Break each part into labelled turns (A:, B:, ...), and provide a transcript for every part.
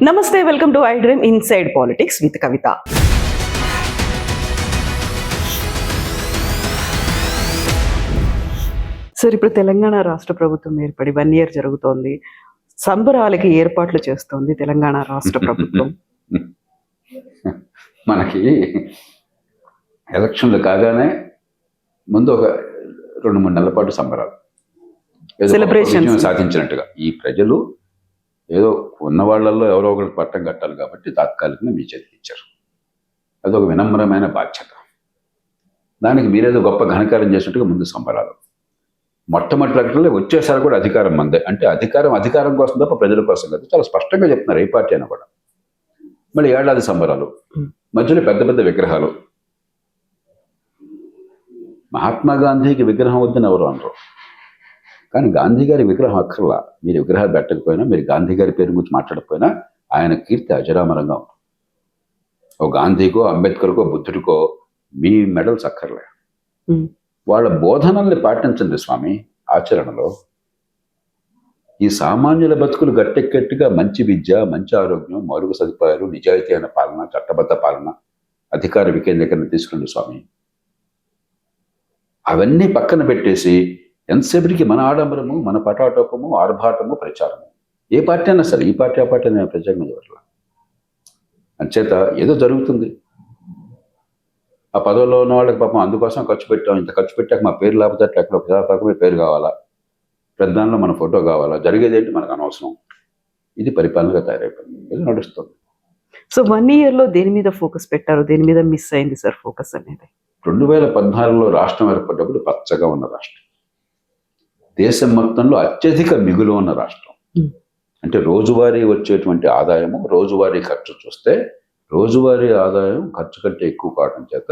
A: నమస్తే, welcome to I dream inside politics with Kavitha. Sir, ఇప్పుడు తెలంగాణ రాష్ట్ర ప్రభుత్వం ఏర్పడి 1 year జరుగుతోంది. సంబరాలకి ఏర్పాట్లు చేస్తోంది తెలంగాణ రాష్ట్ర ప్రభుత్వం.
B: మనకి ఎలక్షన్లు కాగానే ముందు ఒక 2-3 నెలల పాటు సంబరాలు,
A: సెలబ్రేషన్
B: సాధించినట్టుగా. ఈ ప్రజలు ఏదో ఉన్న వాళ్ళల్లో ఎవరో ఒకరికి పట్టం కట్టాలి కాబట్టి తాత్కాలికంగా మీ చేతికి ఇచ్చారు. అదొక వినమ్రమైన బాధ్యత. దానికి మీరేదో గొప్ప ఘనకార్యం చేసినట్టుగా ముందు సంబరాలు. మొట్టమొదటి వచ్చేసారి కూడా అధికారం మందే, అంటే అధికారం కోసం తప్ప ప్రజల కోసం కాదు. చాలా స్పష్టంగా చెప్తున్నారు ఏ పార్టీ అయినా కూడా. మళ్ళీ ఏడాది సంబరాలు, మధ్యలో పెద్ద పెద్ద విగ్రహాలు. మహాత్మా గాంధీకి విగ్రహం వద్దని ఎవరు అనరు, కానీ గాంధీ గారి విగ్రహం అక్కర్లా. మీరు విగ్రహాలు పెట్టకపోయినా, మీరు గాంధీ గారి పేరు గురించి మాట్లాడకపోయినా ఆయన కీర్తి అజరామరంగా ఉంటుంది. ఓ గాంధీకో, అంబేద్కర్కో, బుద్ధుడికో మీ మెడల్స్ అక్కర్లే. వాళ్ళ బోధనల్ని పాటించండి స్వామి ఆచరణలో. ఈ సామాన్యుల బతుకులు గట్టెక్కట్టుగా మంచి విద్య, మంచి ఆరోగ్యం, మౌలిక సదుపాయాలు, నిజాయితీ అయిన పాలన, చట్టబద్ధ పాలన, అధికార వికేంద్రీకరణ తీసుకురండి స్వామి. అవన్నీ పక్కన పెట్టేసి ఎంతసేపటికి మన ఆడంబరము, మన పటాటోపము, ఆర్భాటము, ప్రచారము. ఏ పార్టీ అయినా సరే, ఈ పార్టీ ఆ పార్టీ నేను ప్రత్యేకంగా చెప్పట్లా. అంచేత ఏదో జరుగుతుంది. ఆ పదవిలో ఉన్న వాళ్ళకి పాపం అందుకోసం ఖర్చు పెట్టాం, ఇంత ఖర్చు పెట్టాక మా పేరు లేకపోతే ఎక్కడ ప్రజాపరకమే పేరు కావాలా, ప్రధానంలో మన ఫోటో కావాలా, జరిగేది ఏంటి మనకు అనవసరం. ఇది పరిపాలనగా తయారైపోయింది, ఇది నడుస్తుంది.
A: సో 1 yearలో దేని మీద ఫోకస్ పెట్టారు, దేని మీద మిస్ అయింది సార్ ఫోకస్ అనేది?
B: 2014లో రాష్ట్రం ఏర్పడ్డప్పుడు పచ్చగా ఉన్న రాష్ట్రం, దేశం మొత్తంలో అత్యధిక మిగులు ఉన్న రాష్ట్రం. అంటే రోజువారీ వచ్చేటువంటి ఆదాయము, రోజువారీ ఖర్చు చూస్తే రోజువారీ ఆదాయం ఖర్చు కంటే ఎక్కువ కావడం చేత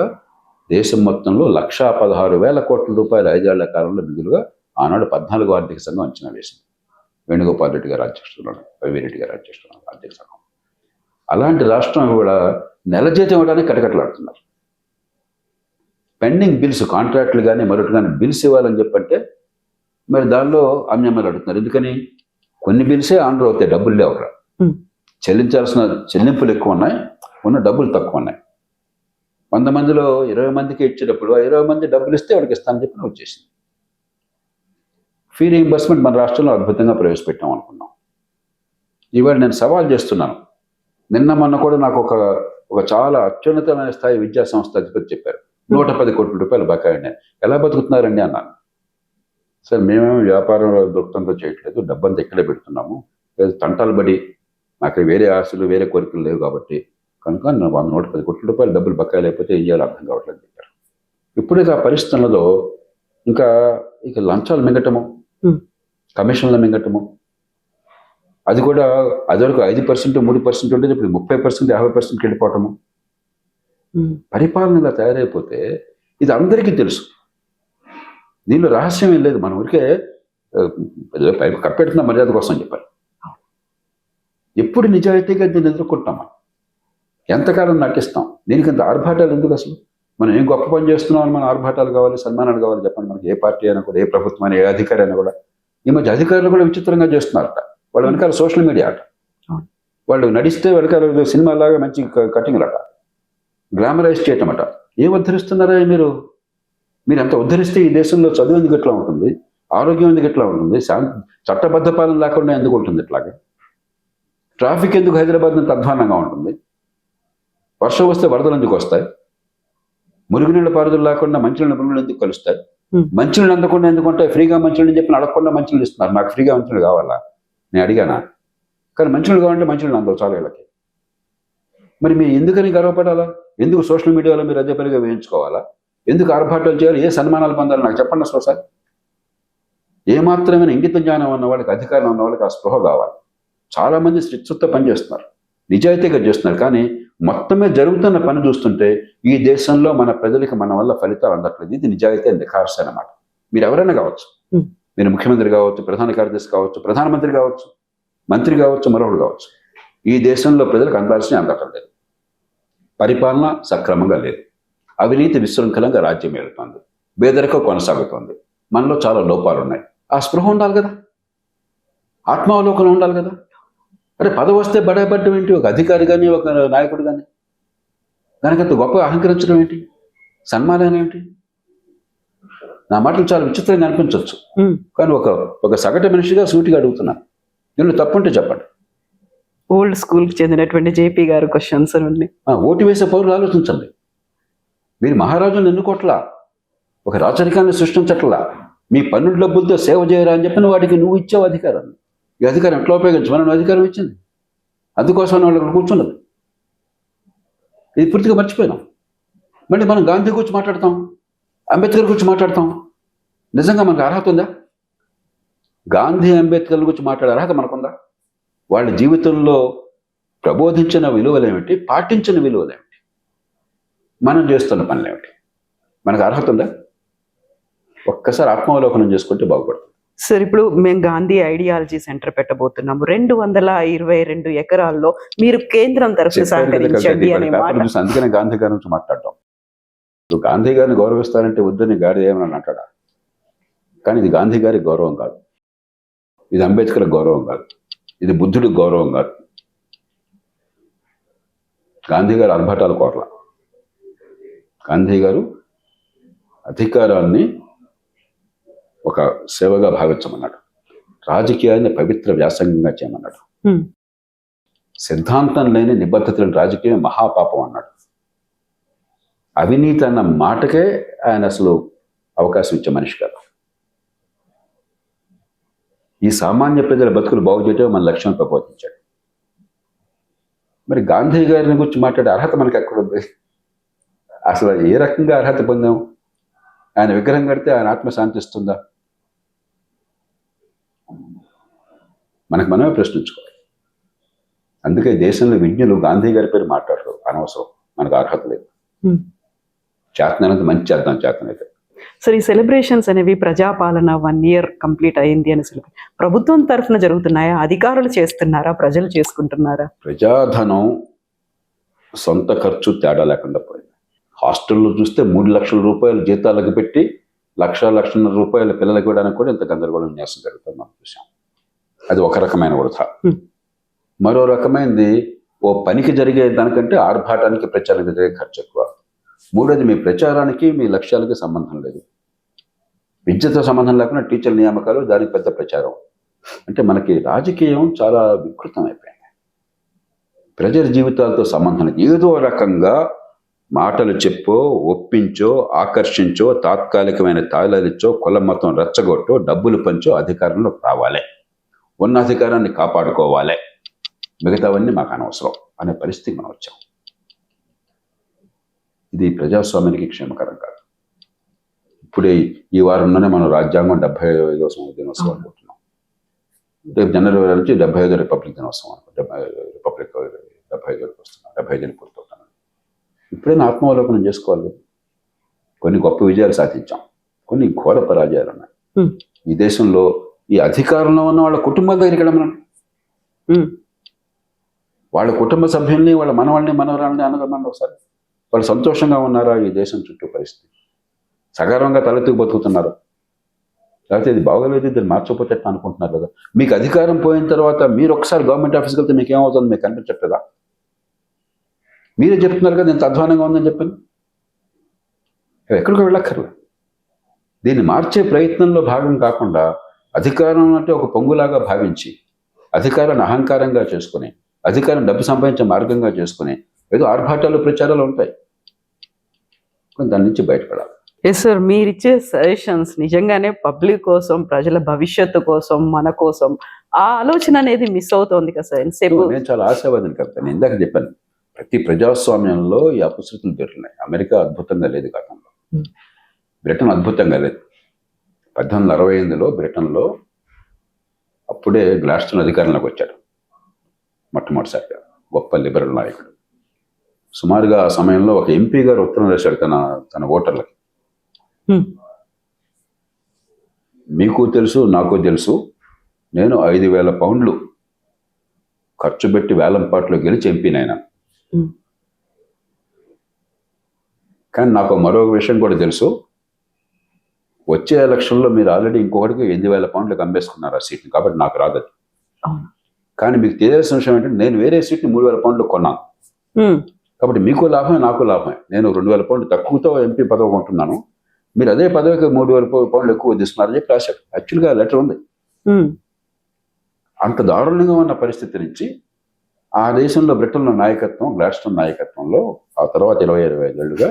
B: దేశం మొత్తంలో 1,16,000 కోట్ల రూపాయలు 5 ఏళ్ల కాలంలో మిగులుగా ఆనాడు 14వ ఆర్థిక సంఘం అంచనా వేసింది. వేణుగోపాల్ రెడ్డి గారు అధ్యక్షుడు, రవిరెడ్డి గారు అధ్యక్షుడు ఆర్థిక సంఘం. అలాంటి రాష్ట్రం కూడా నెల జీతం ఇవ్వడానికి కటకటలాడుతున్నారు. పెండింగ్ బిల్స్, కాంట్రాక్టులు కానీ మరొకటి కానీ బిల్స్ ఇవ్వాలని చెప్పంటే మరి దానిలో అమ్యమ్మలు అడుగుతున్నారు. ఎందుకని? కొన్ని బిల్సే ఆంధ్ర అవుతాయి, డబ్బులు లేవు. అక్కడ చెల్లించాల్సిన చెల్లింపులు ఎక్కువ ఉన్నాయి, ఉన్న డబ్బులు తక్కువ ఉన్నాయి. 100 మందిలో 20 మందికి ఇచ్చేటప్పుడు 20 మంది డబ్బులు ఇస్తే వాడికి ఇస్తానని చెప్పి వచ్చేసింది. ఫీ రీయింబర్స్మెంట్ మన రాష్ట్రంలో అద్భుతంగా ప్రవేశపెట్టాం అనుకున్నాం. ఇవాళ నేను సవాల్ చేస్తున్నాను. నిన్న మొన్న కూడా నాకు ఒక చాలా అత్యున్నతమైన స్థాయి విద్యా సంస్థ అధిపతి చెప్పారు, 110 కోట్ల రూపాయలు బకాయి ఉన్నాయి, ఎలా బతుకుతున్నారండి అన్నాను. సార్, మేమేమో వ్యాపారంలో దొరకడంతో చేయట్లేదు, డబ్బంతా ఇక్కడే పెడుతున్నాము, తంటాలు బడి నాకు వేరే ఆశలు, వేరే కోరికలు లేవు కాబట్టి కనుక 110 కోట్ల రూపాయలు డబ్బులు బకాయి లేకపోతే ఏం చేయాలో అర్థం కావట్లేదు చెప్పారు. ఇప్పుడైతే ఆ పరిస్థితులలో ఇక లంచాలు మింగటము, కమిషన్లు మింగటము, అది కూడా అదివరకు 5%, 3% ఉండేది ఇప్పుడు 30%, 50%కి వెళ్ళిపోవటము. పరిపాలన ఇలా తయారైపోతే ఇది అందరికీ తెలుసు, దీనిలో రహస్యం ఏం లేదు. మనం ఊరికే కప్పెడుతున్న మర్యాద కోసం చెప్పాలి. ఎప్పుడు నిజాయితీగా దీన్ని ఎదుర్కొంటామా? ఎంతకాలం నటిస్తాం? దీనికి అంత ఆర్భాటాలు ఎందుకు? అసలు మనం ఏం గొప్ప పని చేస్తున్నామని మన ఆర్భాటాలు కావాలి, సన్మానాలు కావాలి చెప్పండి. మనకి ఏ పార్టీ అయినా కూడా, ఏ ప్రభుత్వం అయినా, ఏ అధికారి అయినా కూడా. ఈ మధ్య అధికారులు కూడా విచిత్రంగా చేస్తున్నారట. వాళ్ళ వెనకాల సోషల్ మీడియా అట, వాళ్ళు నడిస్తే వెనకాల సినిమాలాగా మంచి కటింగ్లు అట, గ్లామరైజ్ చేయటం అట. ఏం ఉద్ధరిస్తున్నారా మీరు? మీరు ఎంత ఉద్ధరిస్తే ఈ దేశంలో చదువు ఎందుకు ఎట్లా ఉంటుంది, ఆరోగ్యం ఎందుకు ఎట్లా ఉంటుంది, చట్టబద్ధ పాలన లేకుండా ఎందుకు ఉంటుంది, ఇట్లాగా ట్రాఫిక్ ఎందుకు హైదరాబాద్ అంత అధ్వానంగా ఉంటుంది, వర్షం వస్తే వరదలు ఎందుకు వస్తాయి, మురుగునీళ్ళ పారుదల లేకుండా మంచినీళ్ళ మురుగులు ఎందుకు కలుస్తాయి, మంచినీళ్ళు అందకుండా ఎందుకుంటాయి, ఫ్రీగా మంచినీళ్ళు చెప్పి అడగకుండా మంచినీళ్ళు ఇస్తున్నారు. నాకు ఫ్రీగా మంచినీళ్ళు కావాలా? నేను అడిగానా? కానీ మంచినీళ్ళు కావాలంటే మంచినీళ్ళు అందవు చాలా వీళ్ళకి. మరి మీరు ఎందుకని గర్వపడాలా? ఎందుకు సోషల్ మీడియాలో మీరు అదే పనిగా వేయించుకోవాలా? ఎందుకు ఆర్భాటాలు చేయాలి? ఏ సన్మానాలు పొందాలి నాకు చెప్పండి అసలు సార్. ఏమాత్రమైన ఇంగిత జ్ఞానం ఉన్న వాళ్ళకి, అధికారం ఉన్న వాళ్ళకి ఆ స్పృహ కావాలి. చాలామంది చిత్తశుద్ధితో పనిచేస్తున్నారు, నిజాయితీగా చేస్తున్నారు, కానీ మొత్తమే జరుగుతున్న పని చూస్తుంటే ఈ దేశంలో మన ప్రజలకి మన వల్ల ఫలితాలు అందట్లేదు. ఇది నిజాయితీ నిఖార్సు అన్నమాట. మీరు ఎవరైనా కావచ్చు, మీరు ముఖ్యమంత్రి కావచ్చు, ప్రధాన కార్యదర్శి కావచ్చు, ప్రధానమంత్రి కావచ్చు, మంత్రి కావచ్చు, మరొకరు కావచ్చు. ఈ దేశంలో ప్రజలకు అందాల్సిన అందటం లేదు, పరిపాలన సక్రమంగా లేదు, అవినీతి విశృంఖలంగా రాజ్యం ఏలుతోంది, పేదరికం కొనసాగుతోంది, మనలో చాలా లోపాలు ఉన్నాయి. ఆ స్పృహ ఉండాలి కదా. ఆత్మావలోకనం ఉండాలి కదా. అరే పదవి వస్తే బడబడ్డం ఏంటి, ఒక అధికారి కానీ ఒక నాయకుడు కానీ దానికంత గొప్ప అహంకరించడం ఏంటి, సన్మానం ఏంటి? నా మాటలు చాలా విచిత్రంగా అనిపించవచ్చు, కానీ ఒక సగటు మనిషిగా సూటిగా అడుగుతున్నాను. దీనిలో తప్పుంటే చెప్పండి.
A: ఓల్డ్ స్కూల్ కి చెందినటువంటి జేపీ గారు క్వశ్చన్స్ ఉన్నాయి.
B: ఓటు వేసే పౌరులు ఆలోచించండి. మీరు మహారాజులను ఎన్నుకోట్లా, ఒక రాచరికాన్ని సృష్టించట్లా, మీ పన్నుల డబ్బులతో సేవ చేయరా అని చెప్పిన వాడికి నువ్వు ఇచ్చావు అధికారాన్ని. ఈ అధికారం ఎట్లా ఉపయోగించమని అధికారం ఇచ్చింది, అందుకోసం వాళ్ళు అక్కడ కూర్చున్నది. ఇది పూర్తిగా మర్చిపోయినాం. మళ్ళీ మనం గాంధీ గురించి మాట్లాడతాం, అంబేద్కర్ గురించి మాట్లాడతాం. నిజంగా మనకు అర్హత ఉందా? గాంధీ అంబేద్కర్ గురించి మాట్లాడే అర్హత మనకుందా? వాళ్ళ జీవితంలో ప్రబోధించిన విలువలేమిటి, పాటించిన విలువలేమిటి, మనం చేస్తున్న పనులేమిటి, మనకు అర్హత ఉందా? ఒక్కసారి ఆత్మావలోకనం చేసుకుంటే బాగుపడుతుంది.
A: సార్, ఇప్పుడు మేము గాంధీ ఐడియాలజీ సెంటర్ పెట్టబోతున్నాము. 222 ఎకరాల్లో మీరు కేంద్రం తరఫున సహకరించండి అనే మాట.
B: అందుకనే గాంధీ గారి నుంచి మాట్లాడటం. నువ్వు గాంధీ గారిని గౌరవిస్తానంటే వద్దని గాడి ఏమని అంటాడా? కానీ ఇది గాంధీ గారి గౌరవం కాదు, ఇది అంబేద్కర్ గౌరవం కాదు, ఇది బుద్ధుడికి గౌరవం కాదు. గాంధీ గారు అర్భటాలు కోరల. గాంధీ గారు అధికారాన్ని ఒక సేవగా భావించమన్నాడు, రాజకీయాన్ని పవిత్ర వ్యాసంగంగా చేయమన్నాడు, సిద్ధాంతం లేని నిబద్ధతలను రాజకీయం మహాపాపం అన్నాడు. అవినీతి అన్న మాటకే ఆయన అసలు అవకాశం ఇచ్చే మనిషి కాదు. ఈ సామాన్య ప్రజల బతుకులు బాగు చేయడం మన లక్ష్యం ప్రబోధించాడు. మరి గాంధీ గారిని గురించి మాట్లాడే అర్హత మనకి ఎక్కడుంది? అసలు ఏ రకంగా అర్హత పొందాం? ఆయన విగ్రహం కడితే ఆయన ఆత్మ శాంతిస్తుందా? మనకు మనమే ప్రశ్నించుకోవాలి. అందుకే దేశంలో విజ్ఞులు గాంధీ గారి పేరు మాట్లాడరు, అనవసరం, మనకు అర్హత లేదు. చేతనైనంత మంచి చేద్దాం, చేతనైతే.
A: సరే, ఈ సెలబ్రేషన్స్ అనేవి ప్రజాపాలన 1 year కంప్లీట్ అయింది అని ప్రభుత్వం తరఫున జరుగుతున్నాయా, అధికారులు చేస్తున్నారా, ప్రజలు చేసుకుంటున్నారా?
B: ప్రజాధనం సొంత ఖర్చు తేడా లేకుండా పోయింది. హాస్టల్లో చూస్తే 3 లక్షల రూపాయలు జీతాలకు పెట్టి 1,00,000 రూపాయల పిల్లలకు ఇవ్వడానికి కూడా ఇంత గందరగోళం న్యాసం జరుగుతుంది మనం చూసాం. అది ఒక రకమైన వృధా. మరో రకమైనది, ఓ పనికి జరిగే దానికంటే ఆర్భాటానికి ప్రచారానికి జరిగే ఖర్చు ఎక్కువ. మూడోది, మీ ప్రచారానికి మీ లక్ష్యాలకి సంబంధం లేదు, విద్యతో సంబంధం లేకుండా టీచర్ నియామకాలు, దానికి పెద్ద ప్రచారం. అంటే మనకి రాజకీయం చాలా వికృతం అయిపోయింది. ప్రజల జీవితాలతో సంబంధం లేదు. ఏదో రకంగా మాటలు చెప్పో, ఒప్పించో, ఆకర్షించో, తాత్కాలికమైన తాయిలాలిచ్చో, కుల మతం రెచ్చగొట్టో, డబ్బులు పంచో అధికారంలో రావాలి, ఉన్న అధికారాన్ని కాపాడుకోవాలి, మిగతావన్నీ మాకు అనవసరం అనే పరిస్థితికి మనం వచ్చాం. ఇది ప్రజాస్వామ్యానికి క్షేమకరం కాదు. ఇప్పుడే ఈ వారంలోనే మనం రాజ్యాంగం 75వ దినోత్సవం అనుకుంటున్నాం. రేపు జనవరి నుంచి 75వ రిపబ్లిక్ దినోత్సవం, రిపబ్లిక్ 75 వస్తున్నాం, 75 పూర్తవుతున్నాం. ఇప్పుడైనా ఆత్మావలోకనం చేసుకోవాలి. కొన్ని గొప్ప విజయాలు సాధించాం, కొన్ని ఘోర పరాజయాలు ఉన్నాయి. ఈ దేశంలో ఈ అధికారంలో ఉన్న వాళ్ళ కుటుంబాల దగ్గరికి వెళ్ళమనం, వాళ్ళ కుటుంబ సభ్యుల్ని, వాళ్ళ మనవాళ్ళని, మనవరాళ్ళని అనగమని ఒకసారి. వాళ్ళు సంతోషంగా ఉన్నారా? ఈ దేశం చుట్టూ పరిస్థితి సగర్వంగా తలెత్తుకు బతుకుతున్నారు, లేకపోతే ఇది బాగోలేదు, ఇది మార్చకపోతే అనుకుంటున్నారు కదా. మీకు అధికారం పోయిన తర్వాత మీరు ఒకసారి గవర్నమెంట్ ఆఫీస్కి వెళ్తే మీకు ఏమవుతుంది మీకు కనిపించట్లేదా? మీరే చెప్తున్నారు కదా ఇంత అధ్వానంగా ఉందని చెప్పని. ఎక్కడికి వెళ్ళక్కర్లే. దీన్ని మార్చే ప్రయత్నంలో భాగం కాకుండా అధికారం అంటే ఒక పొంగులాగా భావించి, అధికారాన్ని అహంకారంగా చేసుకుని, అధికారం డబ్బు సంపాదించే మార్గంగా చేసుకుని ఏదో ఆర్భాటాలు ప్రచారాలు ఉంటాయి. దాని నుంచి బయటపడాలి.
A: ఎస్ సార్, మీరిచ్చే సజెషన్స్ నిజంగానే పబ్లిక్ కోసం, ప్రజల భవిష్యత్తు కోసం, మన కోసం ఆ ఆలోచన అనేది మిస్ అవుతోంది కదా సార్.
B: నేను చాలా ఆశావాదిని కదా. నేను ఇందాక చెప్పాను, ప్రతి ప్రజాస్వామ్యంలో ఈ అపశృతులు జరుగుతున్నాయి. అమెరికా అద్భుతంగా లేదు గతంలో, బ్రిటన్ అద్భుతంగా లేదు. 1868లో బ్రిటన్లో అప్పుడే గ్లాస్టన్ అధికారంలోకి వచ్చాడు మొట్టమొదటిసారిగా, గొప్ప లిబరల్ నాయకుడు. సుమారుగా ఆ సమయంలో ఒక ఎంపీ గారు ఉత్తరం రాశాడు తన ఓటర్లకి, మీకు తెలుసు, నాకు తెలుసు, నేను 5,000 పౌండ్లు ఖర్చు పెట్టి వేలంపాట్లో గెలిచి ఎంపీనైనా, కానీ నాకు మరొక విషయం కూడా తెలుసు, వచ్చే ఎలక్షన్లో మీరు ఆల్రెడీ ఇంకొకటికి 8,000 పౌండ్లకు అమ్మేసుకున్నారు ఆ సీట్ని, కాబట్టి నాకు రాదు.
A: అవును.
B: కానీ మీకు తెలియాల్సిన విషయం ఏంటంటే నేను వేరే సీట్ని 3,000 పౌండ్లు కొన్నాను. కాబట్టి మీకు లాభమే నాకు లాభమే. నేను 2,000 పౌండ్లు తక్కువతో ఎంపీ పదవి కొంటున్నాను, మీరు అదే పదవికి 3,000 పౌండ్లు ఎక్కువ తీసుకున్నారని చెప్పి రాశాడు. యాక్చువల్గా లెటర్ ఉంది. అంత దారుణంగా ఉన్న పరిస్థితి నుంచి ఆ దేశంలో బ్రిటన్లో నాయకత్వం, గ్లాడ్స్టోన్ నాయకత్వంలో ఆ తర్వాత 25 ఏళ్ళుగా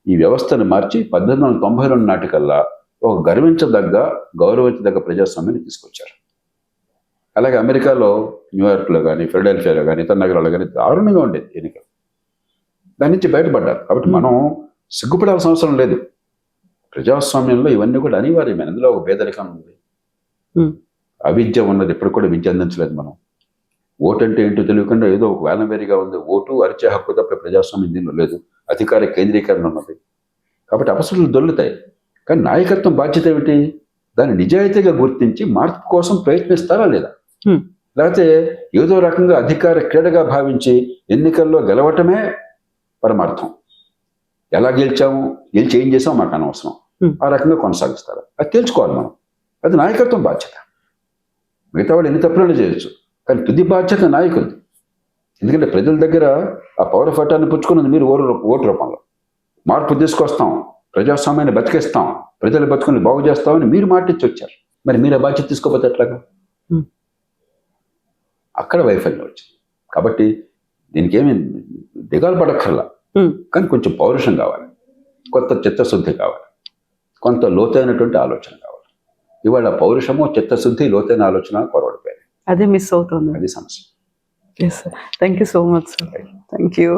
B: ఈ వ్యవస్థను మార్చి 1892 నాటికల్లా ఒక గౌరవించదగ్గ ప్రజాస్వామ్యాన్ని తీసుకొచ్చారు. అలాగే అమెరికాలో న్యూయార్క్లో కానీ, ఫిలడెల్ఫియాలో కానీ, ఇతర నగరాల్లో కానీ దారుణంగా ఉండేది ఎన్నికలు. దాని నుంచి బయటపడ్డారు. కాబట్టి మనం సిగ్గుపడాల్సిన అవసరం లేదు. ప్రజాస్వామ్యంలో ఇవన్నీ కూడా అనివార్యమైన. అందులో ఒక పేదరికం ఉంది, అవిద్య ఉన్నది. ఎప్పుడు కూడా విద్య అందించలేదు మనం. ఓటు అంటే ఏంటో తెలియకుండా ఏదో ఒక వేలవేరిగా ఉంది. ఓటు అరిచే హక్కు తప్ప ప్రజాస్వామ్యం దీనిలో లేదు. అధికార కేంద్రీకరణ ఉన్నది. కాబట్టి అవసరాలు దొల్లుతాయి. కానీ నాయకత్వం బాధ్యత ఏమిటి? దాన్ని నిజాయితీగా గుర్తించి మార్పు కోసం ప్రయత్నిస్తారా లేదా? లేకపోతే ఏదో రకంగా అధికార క్రీడగా భావించి ఎన్నికల్లో గెలవటమే పరమార్థం. ఎలా గెలిచి ఏం చేసామో మాకు అనవసరం, ఆ రకంగా కొనసాగిస్తారు. అది తెలుసుకోవాలి మనం. అది నాయకత్వం బాధ్యత. మిగతా వాళ్ళు ఎన్ని తప్పులు చేయొచ్చు, కానీ తుది బాధ్యత నాయకులది. ఎందుకంటే ప్రజల దగ్గర ఆ పౌర ఫటాన్ని పుచ్చుకున్నది మీరు ఓటు రూపంలో. మార్పు తీసుకొస్తాం, ప్రజాస్వామ్యాన్ని బతికేస్తాం, ప్రజల బతుకుని బాగు చేస్తామని మీరు మాటిచ్చి వచ్చారు. మరి మీరు ఆ బాధ్యత తీసుకోకపోతే ఎట్లాగా? అక్కడ వైఫల్యం వచ్చింది. కాబట్టి దీనికి ఏమి దిగాలు పడక్కర్లా, కానీ కొంచెం పౌరుషం కావాలి, కొత్త చిత్తశుద్ధి కావాలి, కొంత లోతైనటువంటి ఆలోచన కావాలి. ఇవాళ పౌరుషము, చిత్తశుద్ధి, లోతైన ఆలోచన కొరవడిపోయాయి.
A: అదే మిస్ అవుతుంది.
B: అది సమస్య.
A: Yes sir, thank you so much sir. Thank you.